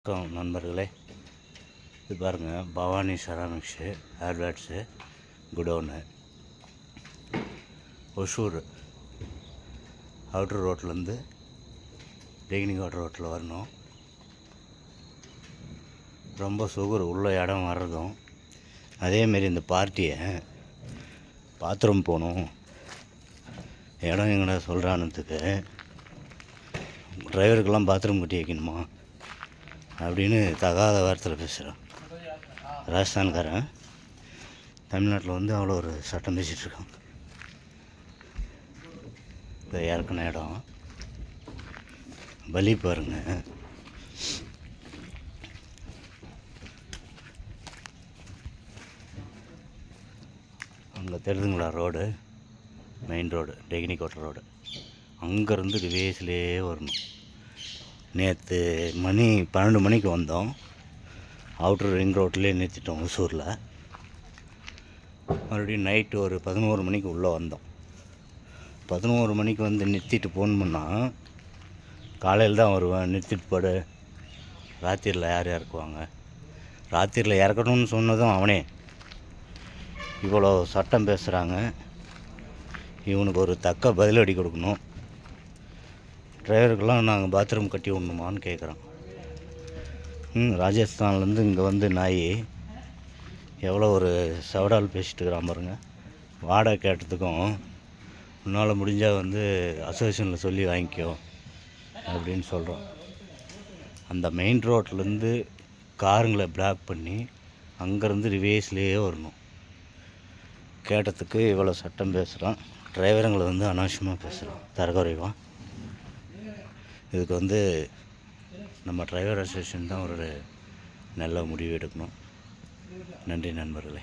நண்பர்களே, இது பாருங்கள், பவானி செராமிக்ஸு ஏர்வேட்ஸு குடோனு, ஒசூர் அவுட்ரு ரோட்லேருந்து டெய்னிங் அவுட்ரு ரோட்டில் வரணும். ரொம்ப சுகர் உள்ள இடம் வர்றதும். அதேமாரி இந்த பார்ட்டியை பாத்ரூம் போகணும், இடம் எங்கடா சொல்கிறானதுக்கு டிரைவருக்கெல்லாம் பாத்ரூம் கட்டி வைக்கணுமா அப்படின்னு தகாத வார்த்தையில் பேசுகிறான். ராஜஸ்தான்காரன் தமிழ்நாட்டில் வந்து அவ்வளோ ஒரு சட்டம் பேசிகிட்ருக்கான். இதை இறக்குன இடம் பலி பாருங்க. அங்கே தெரியுதுங்களா ரோடு, மெயின் ரோடு, டெக்னிக்கோட்டை ரோடு. அங்கேருந்து ரிவேஸ்லேயே வரணும். நேற்று மணி 12 மணிக்கு வந்தோம். அவுட்ரு ரிங் ரோட்லேயே நிறுத்திட்டோம் ஒசூரில். மறுபடியும் நைட்டு ஒரு 11 மணிக்கு உள்ளே வந்தோம். 11 மணிக்கு வந்து நிறுத்திட்டு ஃபோன் பண்ணால் காலையில் தான் வருவேன், நிறுத்திட்டு போடு, ராத்திரியில் யார் இறக்குவாங்க, ராத்திரியில் இறக்கணும்னு சொன்னதும் அவனே. இவ்வளோ சட்டம் பேசுகிறாங்க. இவனுக்கு ஒரு தக்க பதிலடி கொடுக்கணும். டிரைவருக்கெல்லாம் நாங்கள் பாத்ரூம் கட்டி விடணுமான்னு கேட்குறோம். ராஜஸ்தான்லேருந்து இங்கே வந்து நாய் எவ்வளோ ஒரு சவடால் பேசிட்டு இருக்கிறான் பாருங்கள். வாடகை கேட்டதுக்கும் உன்னால் முடிஞ்சால் வந்து அசோசியேஷனில் சொல்லி வாங்கிக்கோ அப்படின்னு சொல்கிறோம். அந்த மெயின் ரோட்லேருந்து காருங்களை பிளாக் பண்ணி அங்கேருந்து ரிவேஸ்லேயே வரணும். கேட்டதுக்கு இவ்வளோ சட்டம் பேசுகிறான். டிரைவருங்களை வந்து அனாவசியமாக பேசுகிறான், தரக்குறைவாக. இதுக்கு வந்து நம்ம டிரைவர் அசோசியேஷன் தான் ஒரு நல்ல முடிவு எடுக்கணும். நன்றி நண்பர்களே.